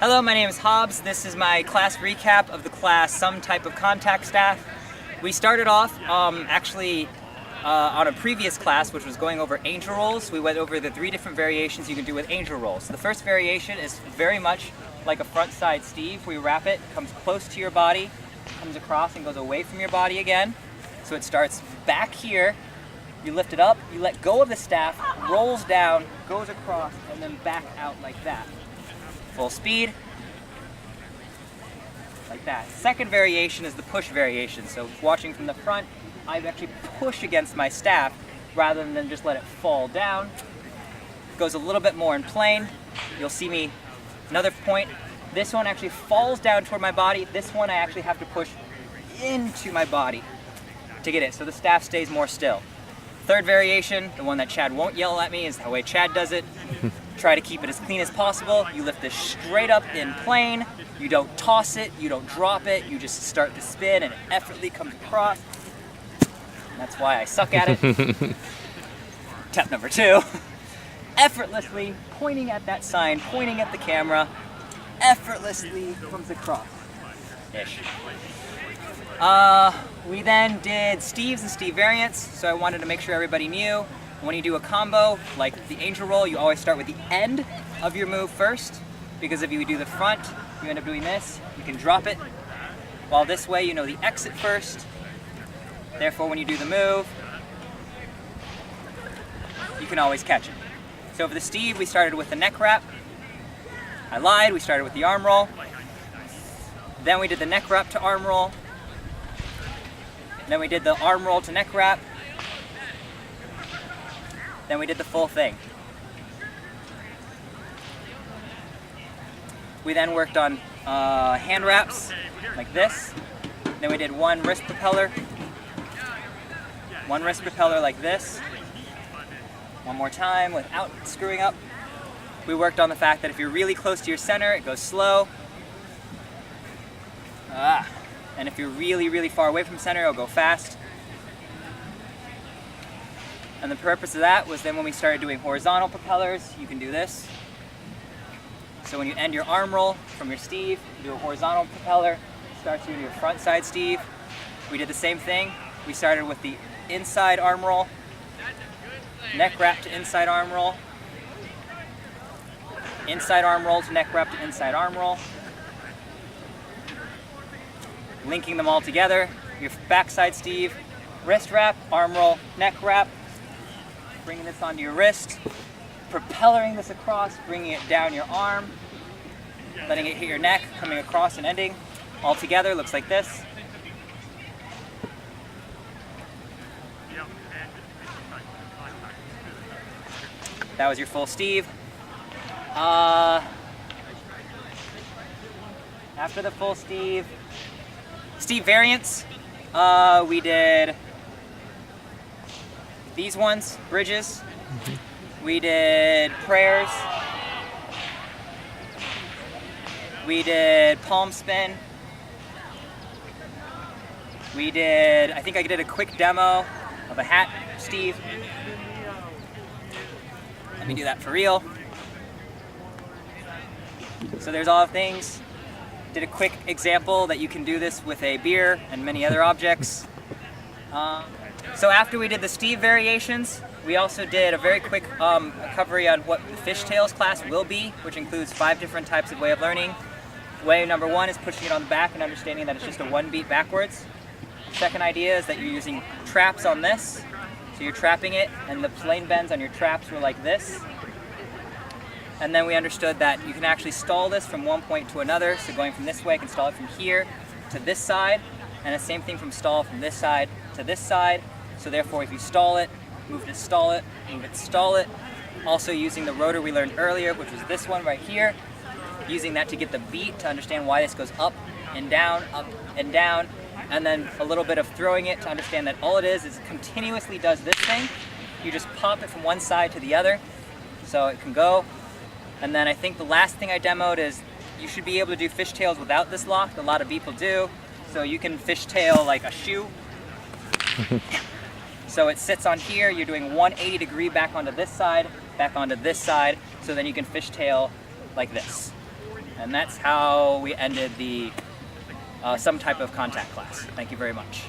Hello, my name is Hobbes. This is my class recap of the class Some Type of Contact Staff. We started off on a previous class, which was going over angel rolls. We went over the 3 different variations you can do with angel rolls. So the first variation is very much like a front side Steve. We wrap it, comes close to your body, comes across and goes away from your body again. So it starts back here, you lift it up, you let go of the staff, rolls down, goes across, and then back out like that. Full speed, like that. Second variation is the push variation. So watching from the front, I actually push against my staff rather than just let it fall down. It goes a little bit more in plane. You'll see me, another point, this one actually falls down toward my body. This one I actually have to push into my body to get it, so the staff stays more still. Third variation, the one that Chad won't yell at me, is the way Chad does it. Try to keep it as clean as possible. You lift this straight up in plane. You don't toss it, you don't drop it, you just start to spin and it effortlessly comes across. And that's why I suck at it. Tip number 2, effortlessly pointing at that sign, pointing at the camera, effortlessly comes across. Ish. We then did Steves and Steve variants, so I wanted to make sure everybody knew when you do a combo, like the angel roll, you always start with the end of your move first, because if you do the front, you end up doing this, you can drop it, while this way you know the exit first, therefore when you do the move, you can always catch it. So for the Steve, we started with the neck wrap. I lied, we started with the arm roll, then we did the neck wrap to arm roll, then we did the arm roll to neck wrap, then we did the full thing. We then worked on hand wraps like this. Then we did one wrist propeller like this. One more time without screwing up. We worked on the fact that if you're really close to your center, it goes slow. And if you're really, really far away from center, it'll go fast. And the purpose of that was then when we started doing horizontal propellers, you can do this. So when you end your arm roll from your Steve, you do a horizontal propeller, starts you to your front side Steve. We did the same thing. We started with the inside arm roll, neck wrap to inside arm roll to neck wrap to inside arm roll. Linking them all together, your backside Steve, wrist wrap, arm roll, neck wrap, bringing this onto your wrist, propellering this across, bringing it down your arm, letting it hit your neck, coming across and ending. All together looks like this. That was your full Steve. After the full Steve variants, we did these ones, bridges. We did prayers. We did palm spin. We did, I think I did a quick demo of a hat, Steve. Let me do that for real. So there's all the things. Did a quick example that you can do this with a beer and many other objects. So after we did the Steve variations, we also did a very quick recovery on what the fishtails class will be, which includes 5 different types of way of learning. Way number 1 is pushing it on the back and understanding that it's just a 1 beat backwards. Second idea is that you're using traps on this. So you're trapping it and the plane bends on your traps were like this. And then we understood that you can actually stall this from one point to another. So going from this way, I can stall it from here to this side. And the same thing from stall from this side to this side. So therefore, if you stall it, move to stall it, move it, stall it. Also using the rotor we learned earlier, which was this one right here. Using that to get the beat to understand why this goes up and down, and then a little bit of throwing it to understand that all it is continuously does this thing. You just pop it from one side to the other, so it can go. And then I think the last thing I demoed is you should be able to do fishtails without this lock. A lot of people do. So you can fishtail like a shoe. So it sits on here, you're doing 180 degree back onto this side, so then you can fishtail like this. And that's how we ended the some type of contact class. Thank you very much.